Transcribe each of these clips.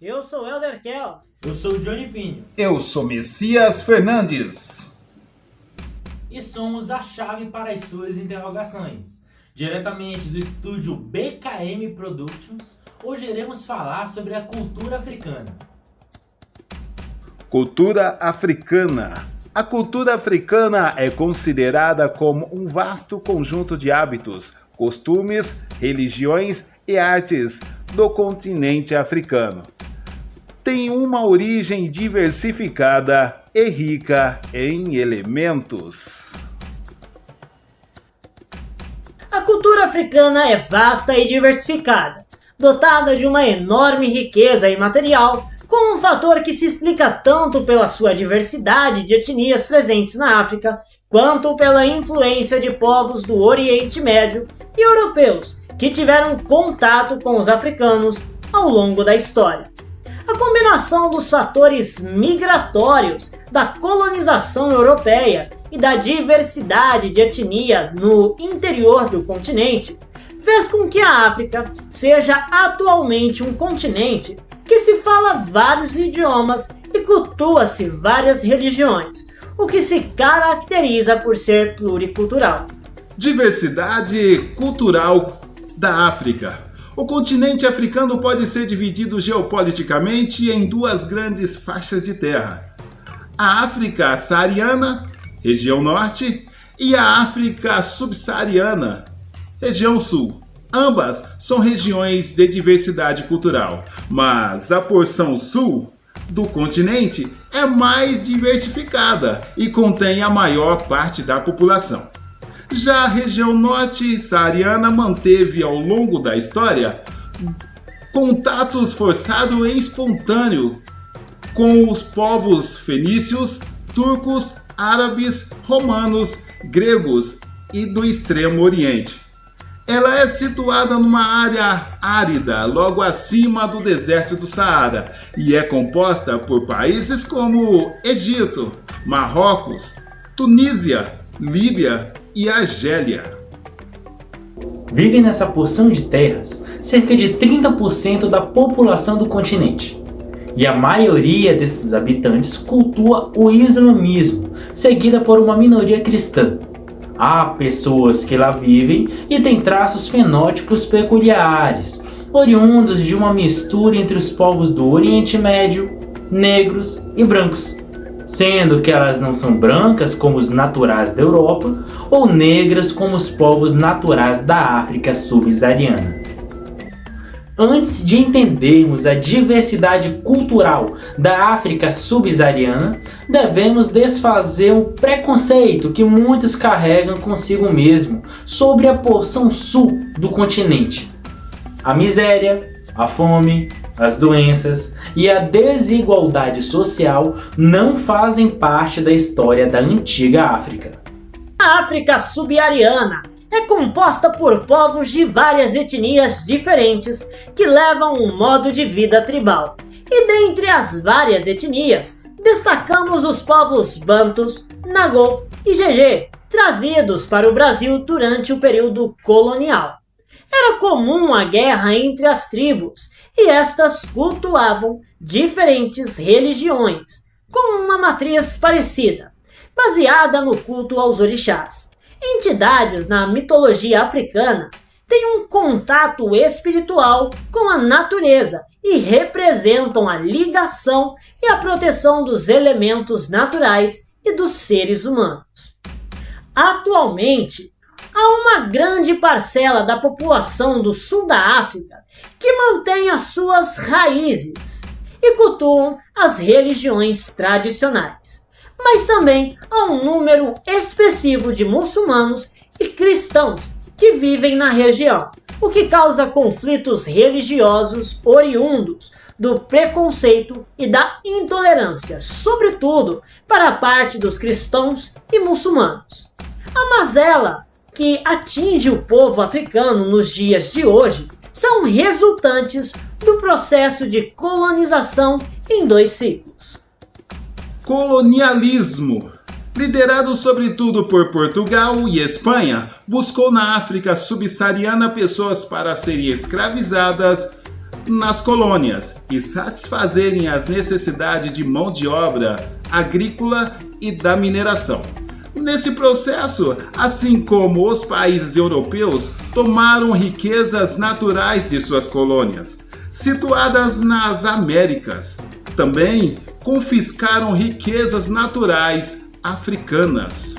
Eu sou Helder Kell. Eu sou o Johnny Pinho. Eu sou Messias Fernandes. E somos a chave para as suas interrogações. Diretamente do estúdio BKM Productions, hoje iremos falar sobre a cultura africana. Cultura africana. A cultura africana é considerada como um vasto conjunto de hábitos, costumes, religiões e artes do continente africano. Tem uma origem diversificada e rica em elementos. A cultura africana é vasta e diversificada, dotada de uma enorme riqueza imaterial, com um fator que se explica tanto pela sua diversidade de etnias presentes na África, quanto pela influência de povos do Oriente Médio e europeus que tiveram contato com os africanos ao longo da história. A combinação dos fatores migratórios, da colonização europeia e da diversidade de etnia no interior do continente fez com que a África seja atualmente um continente que se fala vários idiomas e cultua-se várias religiões, o que se caracteriza por ser pluricultural. Diversidade cultural da África. O continente africano pode ser dividido geopoliticamente em duas grandes faixas de terra: a África saariana, região norte, e a África subsaariana, região sul. Ambas são regiões de diversidade cultural, mas a porção sul do continente é mais diversificada e contém a maior parte da população. Já a região norte saariana manteve ao longo da história contatos forçados e espontâneos com os povos fenícios, turcos, árabes, romanos, gregos e do Extremo Oriente. Ela é situada numa área árida, logo acima do deserto do Saara, e é composta por países como Egito, Marrocos, Tunísia, Líbia e Argélia. Vive nessa porção de terras cerca de 30% da população do continente. E a maioria desses habitantes cultua o islamismo, seguida por uma minoria cristã. Há pessoas que lá vivem e têm traços fenótipos peculiares, oriundos de uma mistura entre os povos do Oriente Médio, negros e brancos, sendo que elas não são brancas como os naturais da Europa ou negras como os povos naturais da África subsaariana. Antes de entendermos a diversidade cultural da África subsaariana, devemos desfazer o preconceito que muitos carregam consigo mesmo sobre a porção sul do continente. A miséria, a fome, as doenças e a desigualdade social não fazem parte da história da antiga África. A África subsaariana é composta por povos de várias etnias diferentes que levam um modo de vida tribal. E dentre as várias etnias, destacamos os povos Bantus, Nagô e Jeje, trazidos para o Brasil durante o período colonial. Era comum a guerra entre as tribos, e estas cultuavam diferentes religiões, com uma matriz parecida, baseada no culto aos orixás. Entidades na mitologia africana têm um contato espiritual com a natureza e representam a ligação e a proteção dos elementos naturais e dos seres humanos. Atualmente, há uma grande parcela da população do sul da África que mantém as suas raízes e cultuam as religiões tradicionais. Mas também há um número expressivo de muçulmanos e cristãos que vivem na região, o que causa conflitos religiosos oriundos do preconceito e da intolerância, sobretudo para a parte dos cristãos e muçulmanos. A mazela que atinge o povo africano nos dias de hoje são resultantes do processo de colonização em 2 ciclos. Colonialismo, liderado sobretudo por Portugal e Espanha, buscou na África subsaariana pessoas para serem escravizadas nas colônias e satisfazerem as necessidades de mão de obra agrícola e da mineração. Nesse processo, assim como os países europeus tomaram riquezas naturais de suas colônias, situadas nas Américas, também confiscaram riquezas naturais africanas.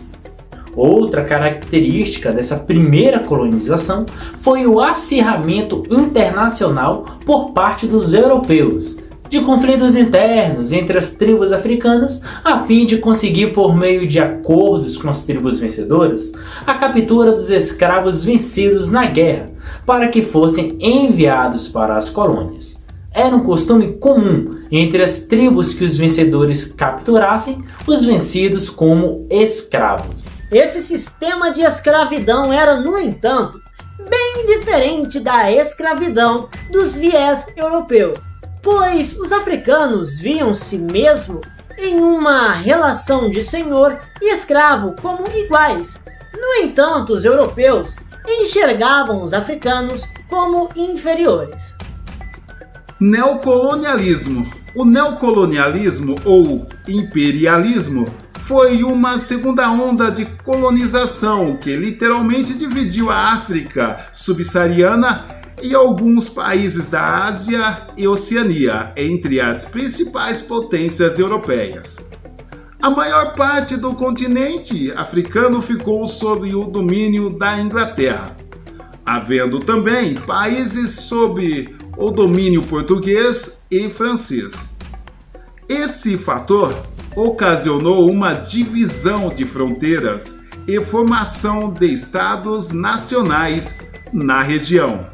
Outra característica dessa primeira colonização foi o acirramento internacional por parte dos europeus, de conflitos internos entre as tribos africanas, a fim de conseguir, por meio de acordos com as tribos vencedoras, a captura dos escravos vencidos na guerra, para que fossem enviados para as colônias. Era um costume comum entre as tribos que os vencedores capturassem os vencidos como escravos. Esse sistema de escravidão era, no entanto, bem diferente da escravidão dos viés europeus, pois os africanos viam-se mesmo em uma relação de senhor e escravo como iguais. No entanto, os europeus enxergavam os africanos como inferiores. Neocolonialismo. O neocolonialismo ou imperialismo foi uma segunda onda de colonização que literalmente dividiu a África subsaariana e alguns países da Ásia e Oceania entre as principais potências europeias. A maior parte do continente africano ficou sob o domínio da Inglaterra, havendo também países sob o domínio português e francês. Esse fator ocasionou uma divisão de fronteiras e formação de estados nacionais na região.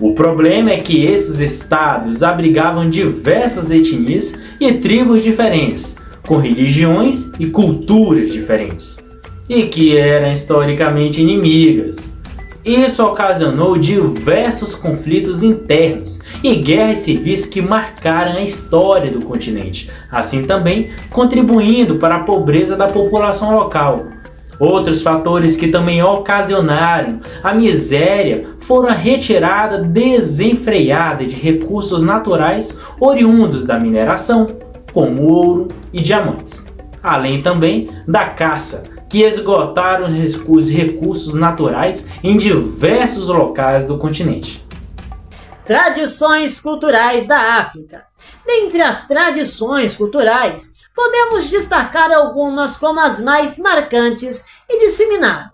O problema é que esses estados abrigavam diversas etnias e tribos diferentes, com religiões e culturas diferentes, e que eram historicamente inimigas. Isso ocasionou diversos conflitos internos e guerras civis que marcaram a história do continente, assim também contribuindo para a pobreza da população local. Outros fatores que também ocasionaram a miséria foram a retirada desenfreada de recursos naturais oriundos da mineração, como ouro e diamantes, além também da caça, que esgotaram os recursos naturais em diversos locais do continente. Tradições culturais da África. Dentre as tradições culturais, podemos destacar algumas como as mais marcantes e disseminadas.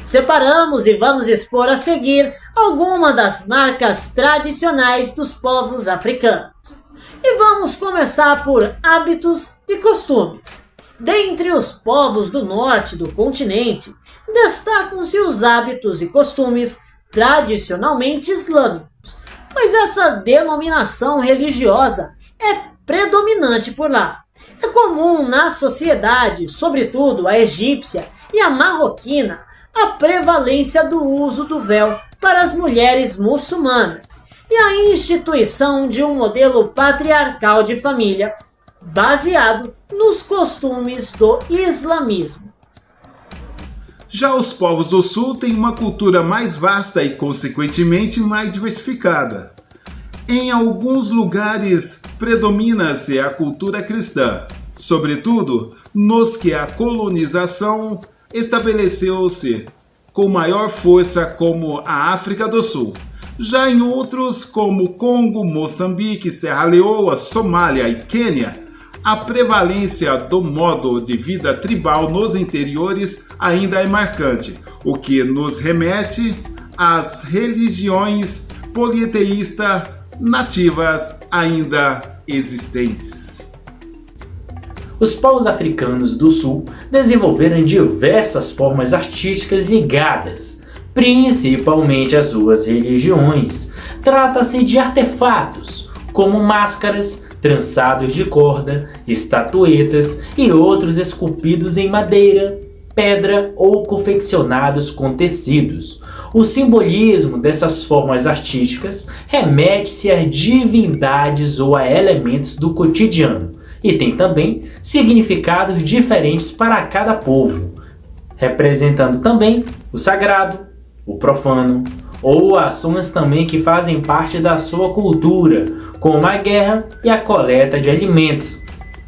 Separamos e vamos expor a seguir algumas das marcas tradicionais dos povos africanos. E vamos começar por hábitos e costumes. Dentre os povos do norte do continente, destacam-se os hábitos e costumes tradicionalmente islâmicos, pois essa denominação religiosa é predominante por lá. É comum na sociedade, sobretudo a egípcia e a marroquina, a prevalência do uso do véu para as mulheres muçulmanas e a instituição de um modelo patriarcal de família, baseado nos costumes do islamismo. Já os povos do sul têm uma cultura mais vasta e, consequentemente, mais diversificada. Em alguns lugares predomina-se a cultura cristã, sobretudo nos que a colonização estabeleceu-se com maior força, como a África do Sul. Já em outros, como Congo, Moçambique, Serra Leoa, Somália e Quênia, a prevalência do modo de vida tribal nos interiores ainda é marcante, o que nos remete às religiões politeístas nativas ainda existentes. Os povos africanos do sul desenvolveram diversas formas artísticas ligadas, principalmente às suas religiões. Trata-se de artefatos, como máscaras, trançados de corda, estatuetas e outros esculpidos em madeira, pedra ou confeccionados com tecidos. O simbolismo dessas formas artísticas remete-se a divindades ou a elementos do cotidiano e tem também significados diferentes para cada povo, representando também o sagrado, o profano, ou ações também que fazem parte da sua cultura, como a guerra e a coleta de alimentos.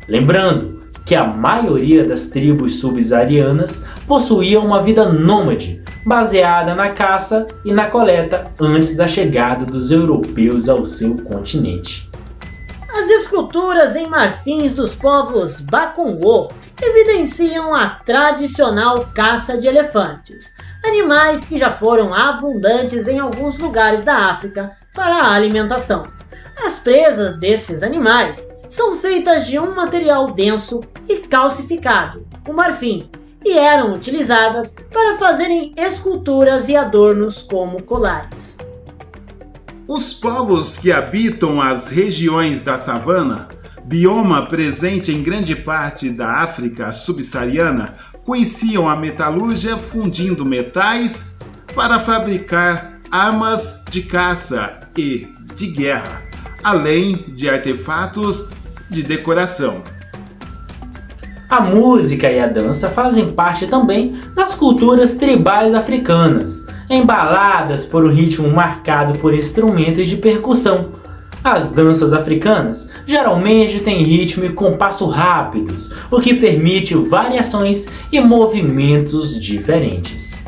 Lembrando que a maioria das tribos subsaarianas possuía uma vida nômade, baseada na caça e na coleta antes da chegada dos europeus ao seu continente. As esculturas em marfins dos povos Bakongô evidenciam a tradicional caça de elefantes, animais que já foram abundantes em alguns lugares da África para a alimentação. As presas desses animais são feitas de um material denso e calcificado, o marfim, e eram utilizadas para fazerem esculturas e adornos como colares. Os povos que habitam as regiões da savana, bioma presente em grande parte da África subsaariana, conheciam a metalúrgia fundindo metais para fabricar armas de caça e de guerra, além de artefatos de decoração. A música e a dança fazem parte também das culturas tribais africanas, embaladas por um ritmo marcado por instrumentos de percussão. As danças africanas geralmente têm ritmo e compasso rápidos, o que permite variações e movimentos diferentes.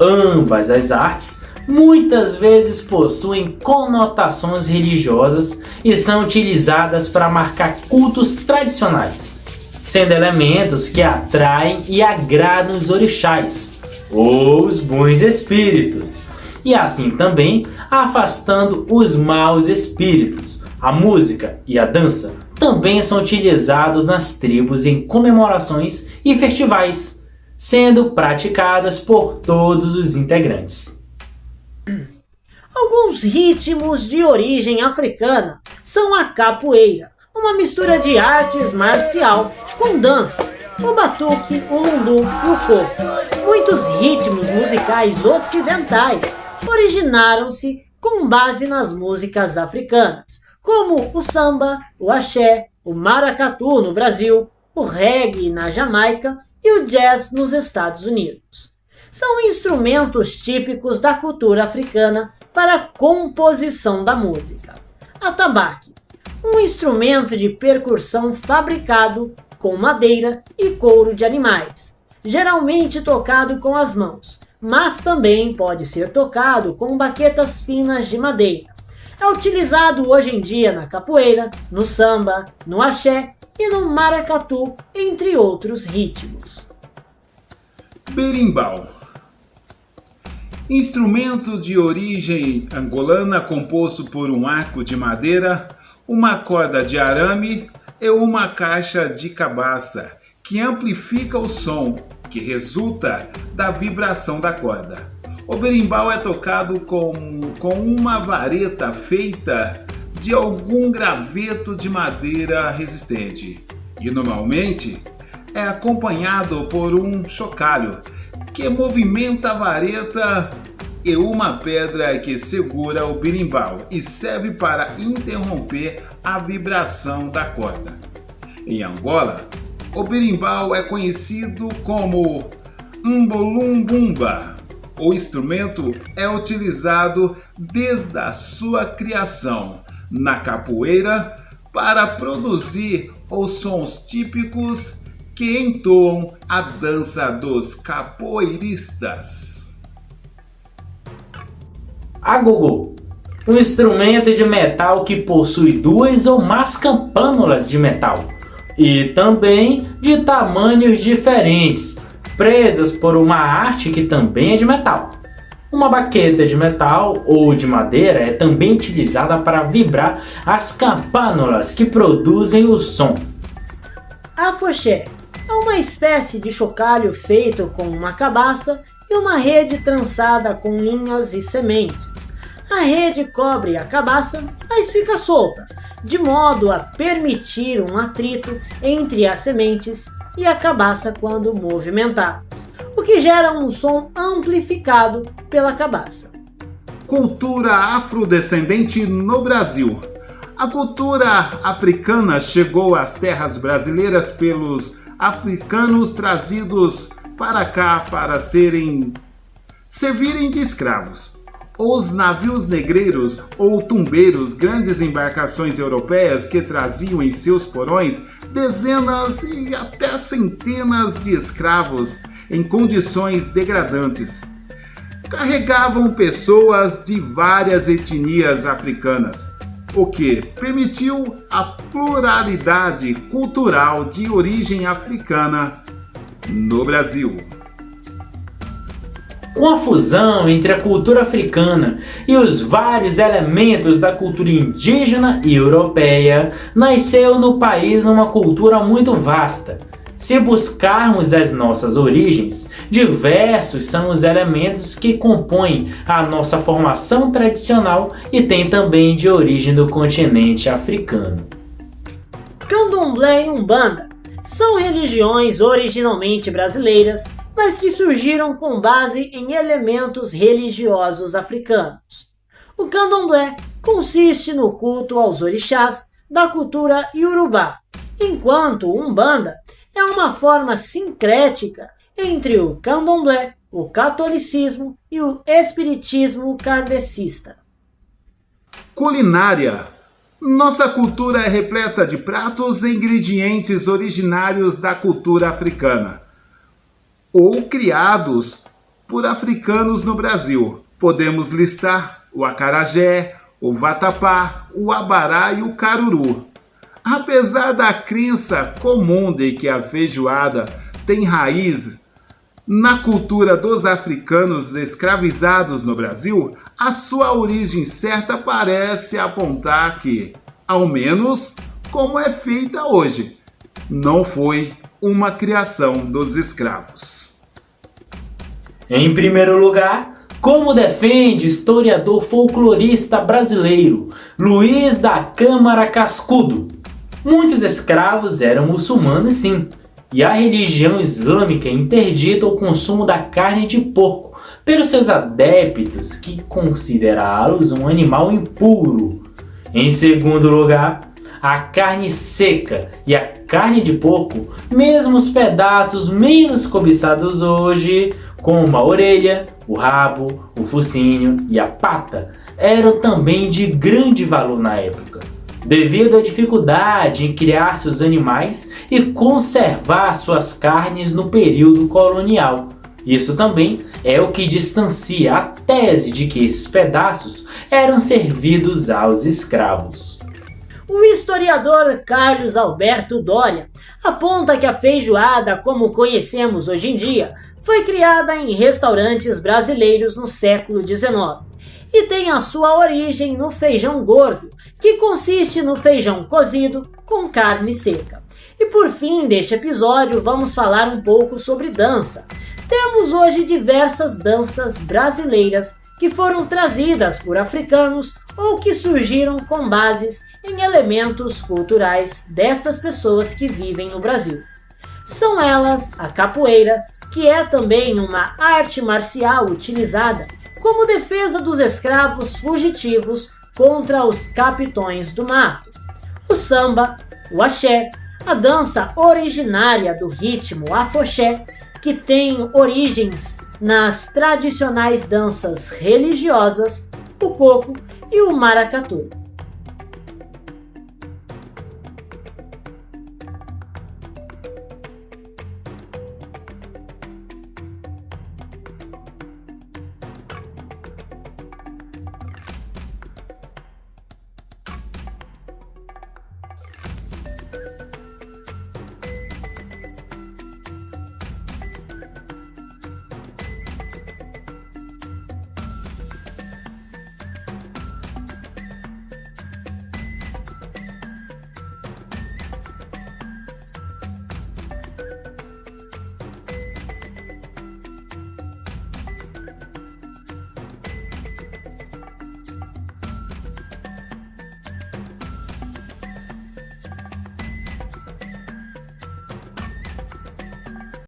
Ambas as artes muitas vezes possuem conotações religiosas e são utilizadas para marcar cultos tradicionais, sendo elementos que atraem e agradam os orixás, ou os bons espíritos, e assim também afastando os maus espíritos. A música e a dança também são utilizados nas tribos em comemorações e festivais, sendo praticadas por todos os integrantes. Alguns ritmos de origem africana são a capoeira, uma mistura de artes marcial com dança, o batuque, o lundu e o coco. Muitos ritmos musicais ocidentais originaram-se com base nas músicas africanas, como o samba, o axé, o maracatu no Brasil, o reggae na Jamaica e o jazz nos Estados Unidos. São instrumentos típicos da cultura africana para a composição da música. Atabaque, um instrumento de percussão fabricado com madeira e couro de animais, geralmente tocado com as mãos, mas também pode ser tocado com baquetas finas de madeira. É utilizado hoje em dia na capoeira, no samba, no axé e no maracatu, entre outros ritmos. Berimbau. Instrumento de origem angolana composto por um arco de madeira, uma corda de arame e uma caixa de cabaça, que amplifica o som, que resulta da vibração da corda. O berimbau é tocado com uma vareta feita de algum graveto de madeira resistente e normalmente é acompanhado por um chocalho que movimenta a vareta e uma pedra que segura o berimbau e serve para interromper a vibração da corda. Em Angola, o berimbau é conhecido como mbolumbumba. O instrumento é utilizado desde a sua criação na capoeira para produzir os sons típicos que entoam a dança dos capoeiristas. Agogô, um instrumento de metal que possui duas ou mais campânulas de metal e também de tamanhos diferentes, presas por uma haste que também é de metal. Uma baqueta de metal ou de madeira é também utilizada para vibrar as campânulas que produzem o som. Afoxé é uma espécie de chocalho feito com uma cabaça e uma rede trançada com linhas e sementes. A rede cobre a cabaça, mas fica solta, de modo a permitir um atrito entre as sementes e a cabaça quando movimentadas, o que gera um som amplificado pela cabaça. Cultura afrodescendente no Brasil. A cultura africana chegou às terras brasileiras pelos africanos trazidos para cá para servirem de escravos. Os navios negreiros ou tumbeiros, grandes embarcações europeias que traziam em seus porões dezenas e até centenas de escravos em condições degradantes. Carregavam pessoas de várias etnias africanas, o que permitiu a pluralidade cultural de origem africana no Brasil. Com a fusão entre a cultura africana e os vários elementos da cultura indígena e europeia, nasceu no país uma cultura muito vasta. Se buscarmos as nossas origens, diversos são os elementos que compõem a nossa formação tradicional e tem também de origem do continente africano. Candomblé e Umbanda são religiões originalmente brasileiras, mas que surgiram com base em elementos religiosos africanos. O candomblé consiste no culto aos orixás da cultura iorubá, enquanto o Umbanda é uma forma sincrética entre o candomblé, o catolicismo e o espiritismo kardecista. Culinária. Nossa cultura é repleta de pratos e ingredientes originários da cultura africana, ou criados por africanos no Brasil. Podemos listar o acarajé, o vatapá, o abará e o caruru. Apesar da crença comum de que a feijoada tem raiz na cultura dos africanos escravizados no Brasil, a sua origem certa parece apontar que, ao menos como é feita hoje, não foi uma criação dos escravos. Em primeiro lugar, como defende o historiador folclorista brasileiro Luiz da Câmara Cascudo, muitos escravos eram muçulmanos sim, e a religião islâmica interdita o consumo da carne de porco pelos seus adeptos que consideraram-os um animal impuro. Em segundo lugar, a carne seca e a carne de porco, mesmo os pedaços menos cobiçados hoje, como a orelha, o rabo, o focinho e a pata, eram também de grande valor na época, devido à dificuldade em criar seus animais e conservar suas carnes no período colonial. Isso também é o que distancia a tese de que esses pedaços eram servidos aos escravos. O historiador Carlos Alberto Doria aponta que a feijoada, como conhecemos hoje em dia, foi criada em restaurantes brasileiros no século XIX e tem a sua origem no feijão gordo, que consiste no feijão cozido com carne seca. E por fim deste episódio vamos falar um pouco sobre dança. Temos hoje diversas danças brasileiras que foram trazidas por africanos ou que surgiram com bases em elementos culturais destas pessoas que vivem no Brasil. São elas a capoeira, que é também uma arte marcial utilizada como defesa dos escravos fugitivos contra os capitões do mato, o samba, o axé, a dança originária do ritmo afoxé, que tem origens nas tradicionais danças religiosas, o coco e o maracatu.